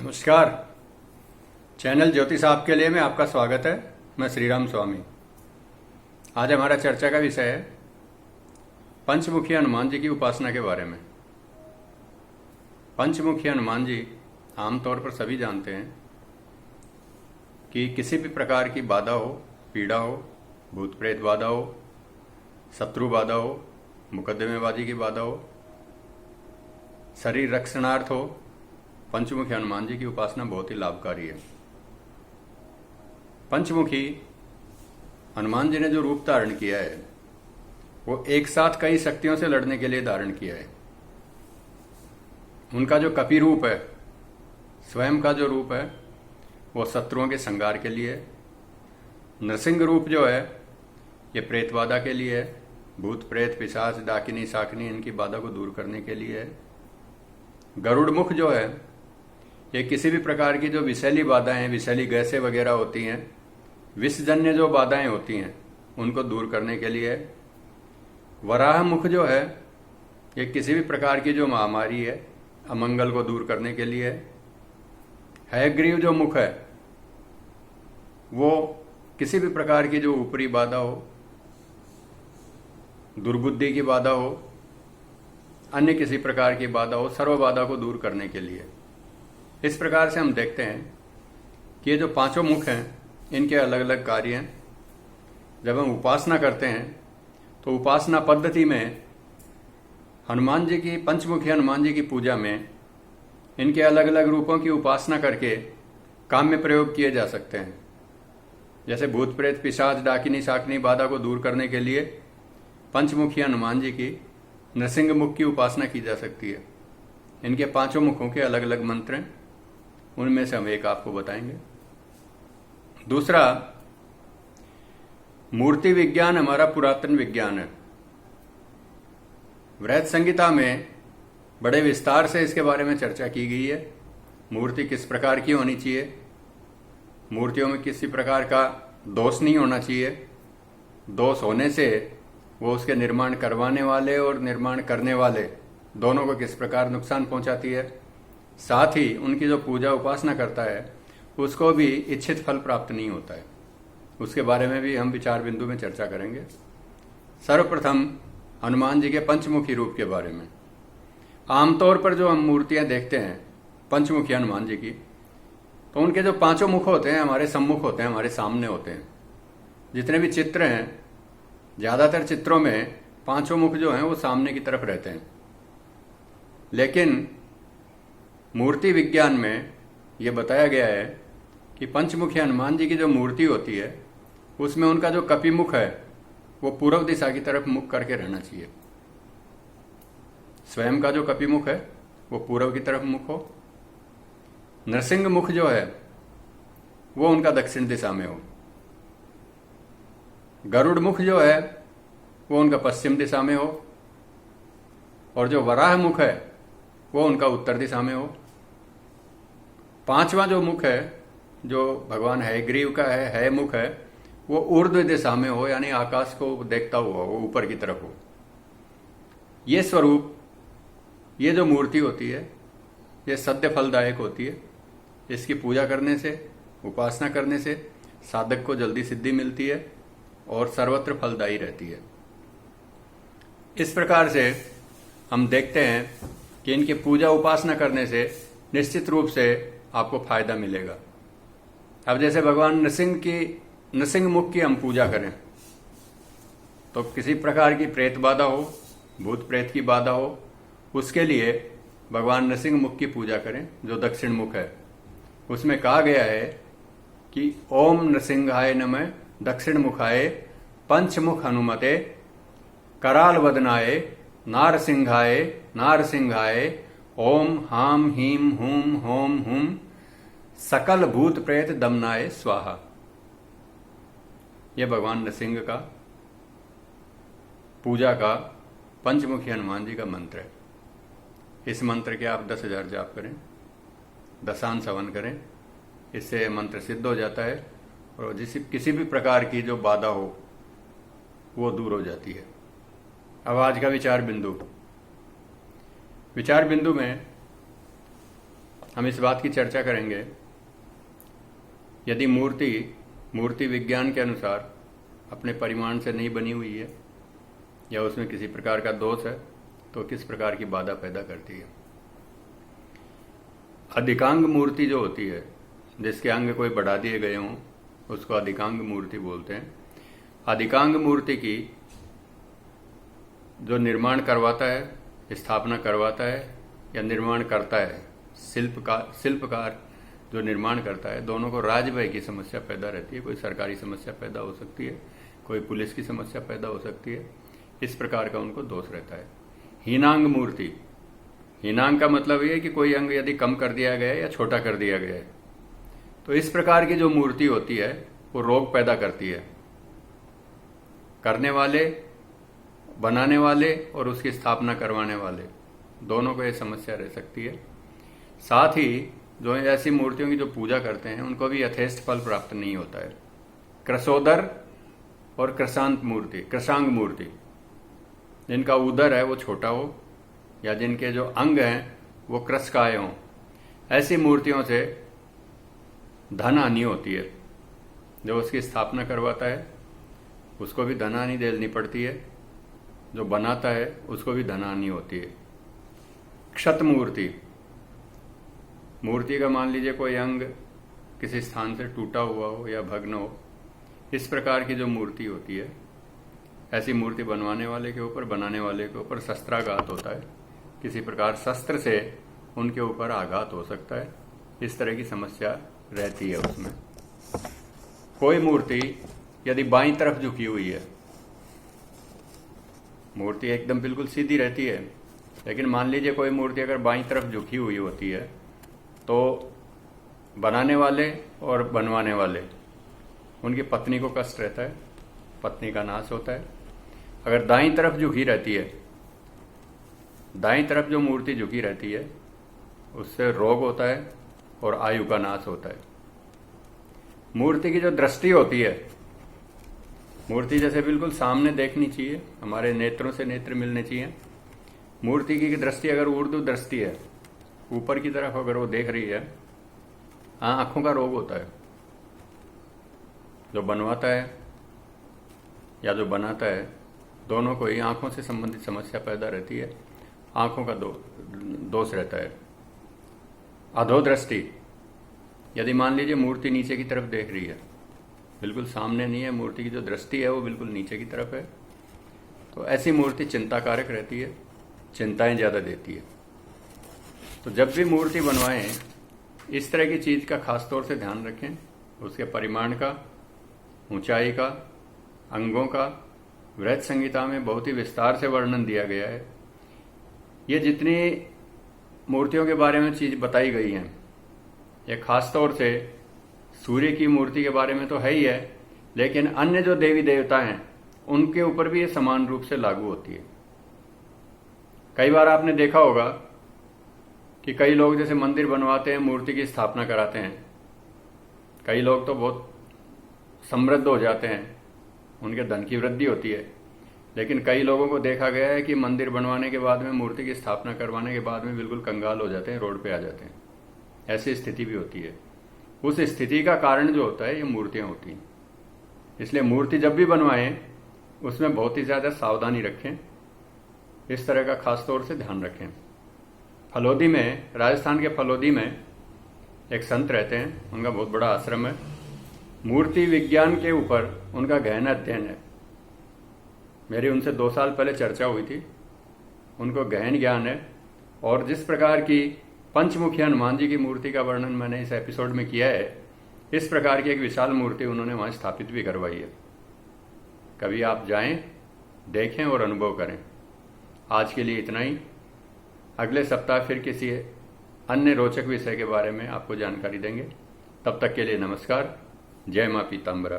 नमस्कार। चैनल ज्योतिष आपके लिए में आपका स्वागत है। मैं श्री राम स्वामी। आज हमारा चर्चा का विषय है पंचमुखी हनुमान जी की उपासना के बारे में। पंचमुखी हनुमान जी आमतौर पर सभी जानते हैं कि किसी भी प्रकार की बाधा हो, पीड़ा हो, भूत प्रेत बाधा हो, शत्रु बाधा हो, मुकदमेबाजी की बाधा हो, शरीर रक्षणार्थ हो, पंचमुखी हनुमान जी की उपासना बहुत ही लाभकारी है। पंचमुखी हनुमान जी ने जो रूप धारण किया है वो एक साथ कई शक्तियों से लड़ने के लिए धारण किया है। उनका जो कपि रूप है, स्वयं का जो रूप है, वो शत्रुओं के संहार के लिए है। नृसिंह रूप जो है ये प्रेत बाधा के लिए है। भूत प्रेत पिशाच डाकिनी शाकिनी इनकी बाधा को दूर करने के लिए है। गरुड़ मुख जो है ये किसी भी प्रकार की जो विषैली बाधाएं, विषैली गैसें वगैरह होती हैं, विषजन्य जो बाधाएं होती हैं उनको दूर करने के लिए है। वराह मुख जो है ये किसी भी प्रकार की जो महामारी है, अमंगल को दूर करने के लिए है। हयग्रीव जो मुख है वो किसी भी प्रकार की जो ऊपरी बाधा हो, दुर्बुद्धि की बाधा हो, अन्य किसी प्रकार की बाधा हो, सर्व बाधा को दूर करने के लिए। इस प्रकार से हम देखते हैं कि ये जो पांचों मुख हैं इनके अलग अलग कार्य हैं। जब हम उपासना करते हैं तो उपासना पद्धति में हनुमान जी की, पंचमुखी हनुमान जी की पूजा में इनके अलग अलग रूपों की उपासना करके काम में प्रयोग किए जा सकते हैं। जैसे भूत प्रेत पिशाच डाकिनी शाकिनी बाधा को दूर करने के लिए पंचमुखी हनुमान जी की नृसिंह मुख की उपासना की जा सकती है। इनके पांचों मुखों के अलग अलग मंत्र हैं, उनमें से हम एक आपको बताएंगे। दूसरा, मूर्ति विज्ञान हमारा पुरातन विज्ञान है। वृहत संहिता में बड़े विस्तार से इसके बारे में चर्चा की गई है। मूर्ति किस प्रकार की होनी चाहिए, मूर्तियों में किसी प्रकार का दोष नहीं होना चाहिए, दोष होने से वो उसके निर्माण करवाने वाले और निर्माण करने वाले दोनों को किस प्रकार नुकसान पहुंचाती है, साथ ही उनकी जो पूजा उपासना करता है उसको भी इच्छित फल प्राप्त नहीं होता है। उसके बारे में भी हम विचार बिंदु में चर्चा करेंगे। सर्वप्रथम हनुमान जी के पंचमुखी रूप के बारे में। आमतौर पर जो हम मूर्तियां देखते हैं पंचमुखी हनुमान जी की, तो उनके जो पांचों मुख होते हैं हमारे सम्मुख होते हैं, हमारे सामने होते हैं। जितने भी चित्र हैं, ज्यादातर चित्रों में पांचों मुख जो हैं वो सामने की तरफ रहते हैं। लेकिन मूर्ति विज्ञान में यह बताया गया है कि पंचमुखी हनुमान जी की जो मूर्ति होती है उसमें उनका जो कपि मुख है वो पूर्व दिशा की तरफ मुख करके रहना चाहिए। स्वयं का जो कपि मुख है वो पूर्व की तरफ मुख हो। नृसिंह मुख जो है वो उनका दक्षिण दिशा में हो। गरुड़ मुख जो है वो उनका पश्चिम दिशा में हो। और जो वराह मुख है वो उनका उत्तर दिशा में हो। पांचवा जो मुख है जो भगवान हयग्रीव का है, हय मुख है, वो ऊर्ध्व दिशा में हो, यानी आकाश को देखता हुआ हो, ऊपर की तरफ हो। ये स्वरूप, ये जो मूर्ति होती है ये सद्य फलदायक होती है। इसकी पूजा करने से, उपासना करने से साधक को जल्दी सिद्धि मिलती है और सर्वत्र फलदायी रहती है। इस प्रकार से हम देखते हैं कि इनकी पूजा उपासना करने से निश्चित रूप से आपको फायदा मिलेगा। अब जैसे भगवान नृसिंह मुख की हम पूजा करें तो किसी प्रकार की प्रेत बाधा हो, भूत प्रेत की बाधा हो, उसके लिए भगवान नृसिंह मुख की पूजा करें जो दक्षिण मुख है। उसमें कहा गया है कि ओम नृसिंहाय नमः दक्षिण मुखाय पंचमुख हनुमते कराल वदनाय नारसिंहाय नारसिंहाय ओम हाम हीम हूम होम हुम सकल भूत प्रेत दमनाय स्वाहा। यह भगवान नृसिंह का पूजा का पंचमुखी हनुमान जी का मंत्र है। इस मंत्र के आप 10,000 जाप करें, दशांश हवन करें, इससे मंत्र सिद्ध हो जाता है और किसी भी प्रकार की जो बाधा हो वो दूर हो जाती है। अब आज का विचार बिंदु में हम इस बात की चर्चा करेंगे, यदि मूर्ति विज्ञान के अनुसार अपने परिमाण से नहीं बनी हुई है या उसमें किसी प्रकार का दोष है तो किस प्रकार की बाधा पैदा करती है। अधिकांग मूर्ति जो होती है, जिसके अंग कोई बढ़ा दिए गए हों, उसको अधिकांग मूर्ति बोलते हैं। अधिकांग मूर्ति की जो निर्माण करवाता है, स्थापना करवाता है या निर्माण करता है, शिल्पकार जो निर्माण करता है, दोनों को राजव्यय की समस्या पैदा रहती है। कोई सरकारी समस्या पैदा हो सकती है, कोई पुलिस की समस्या पैदा हो सकती है। इस प्रकार का उनको दोष रहता है। हीनांग मूर्ति, हीनांग का मतलब ये है कि कोई अंग यदि कम कर दिया गया है या छोटा कर दिया गया है, तो इस प्रकार की जो मूर्ति होती है वो रोग पैदा करती है। करने वाले, बनाने वाले और उसकी स्थापना करवाने वाले दोनों को ये समस्या रह सकती है। साथ ही जो ऐसी मूर्तियों की जो पूजा करते हैं उनको भी यथेष्ट फल प्राप्त नहीं होता है। क्रसोदर और कृशांग मूर्ति, जिनका उदर है वो छोटा हो या जिनके जो अंग हैं वो कृशकाय हों, ऐसी मूर्तियों से धन हानि होती है। जो उसकी स्थापना करवाता है उसको भी धन हानि झेलनी पड़ती है, जो बनाता है उसको भी धन हानि होती है। क्षत मूर्ति का मान लीजिए कोई अंग किसी स्थान से टूटा हुआ हो या भग्न हो, इस प्रकार की जो मूर्ति होती है, ऐसी मूर्ति बनवाने वाले के ऊपर, बनाने वाले के ऊपर शस्त्राघात होता है। किसी प्रकार शस्त्र से उनके ऊपर आघात हो सकता है। इस तरह की समस्या रहती है उसमें। कोई मूर्ति यदि बाईं तरफ झुकी हुई है, मूर्ति एकदम बिल्कुल सीधी रहती है, लेकिन मान लीजिए कोई मूर्ति अगर बाईं तरफ झुकी हुई होती है तो बनाने वाले और बनवाने वाले, उनकी पत्नी को कष्ट रहता है, पत्नी का नाश होता है। अगर दाईं तरफ झुकी रहती है, दाईं तरफ जो मूर्ति झुकी रहती है, उससे रोग होता है और आयु का नाश होता है। मूर्ति की जो दृष्टि होती है, मूर्ति जैसे बिल्कुल सामने देखनी चाहिए, हमारे नेत्रों से नेत्र मिलने चाहिए। मूर्ति की दृष्टि अगर ऊर्ध्व दृष्टि है, ऊपर की तरफ अगर वो देख रही है, आंखों का रोग होता है। जो बनवाता है या जो बनाता है, दोनों को ही आंखों से संबंधित समस्या पैदा रहती है, आंखों का दोष रहता है। अधोदृष्टि, यदि मान लीजिए मूर्ति नीचे की तरफ देख रही है, बिल्कुल सामने नहीं है, मूर्ति की जो दृष्टि है वो बिल्कुल नीचे की तरफ है, तो ऐसी मूर्ति चिंताकारक रहती है, चिंताएं ज़्यादा देती है। तो जब भी मूर्ति बनवाएं, इस तरह की चीज़ का खास तौर से ध्यान रखें। उसके परिमाण का, ऊंचाई का, अंगों का वृहत संहिता में बहुत ही विस्तार से वर्णन दिया गया है। ये जितनी मूर्तियों के बारे में चीज़ बताई गई हैं, ये खास तौर से सूर्य की मूर्ति के बारे में तो है ही है, लेकिन अन्य जो देवी देवता हैं उनके ऊपर भी ये समान रूप से लागू होती है। कई बार आपने देखा होगा कि कई लोग जैसे मंदिर बनवाते हैं, मूर्ति की स्थापना कराते हैं, कई लोग तो बहुत समृद्ध हो जाते हैं, उनके धन की वृद्धि होती है, लेकिन कई लोगों को देखा गया है कि मंदिर बनवाने के बाद में, मूर्ति की स्थापना करवाने के बाद में बिल्कुल कंगाल हो जाते हैं, रोड पे आ जाते हैं। ऐसी स्थिति भी होती है। उस स्थिति का कारण जो होता है, ये मूर्तियां होती हैं। इसलिए मूर्ति जब भी बनवाएं, उसमें बहुत ही ज़्यादा सावधानी रखें, इस तरह का खास तौर से ध्यान रखें। फलोदी में, राजस्थान के फलोदी में एक संत रहते हैं, उनका बहुत बड़ा आश्रम है। मूर्ति विज्ञान के ऊपर उनका गहन अध्ययन है। मेरी उनसे 2 साल पहले चर्चा हुई थी। उनको गहन ज्ञान है, और जिस प्रकार की पंचमुखी हनुमान जी की मूर्ति का वर्णन मैंने इस एपिसोड में किया है, इस प्रकार की एक विशाल मूर्ति उन्होंने वहां स्थापित भी करवाई है। कभी आप जाएं, देखें और अनुभव करें। आज के लिए इतना ही। अगले सप्ताह फिर किसी अन्य रोचक विषय के बारे में आपको जानकारी देंगे। तब तक के लिए नमस्कार। जय मां पीताम्बरा।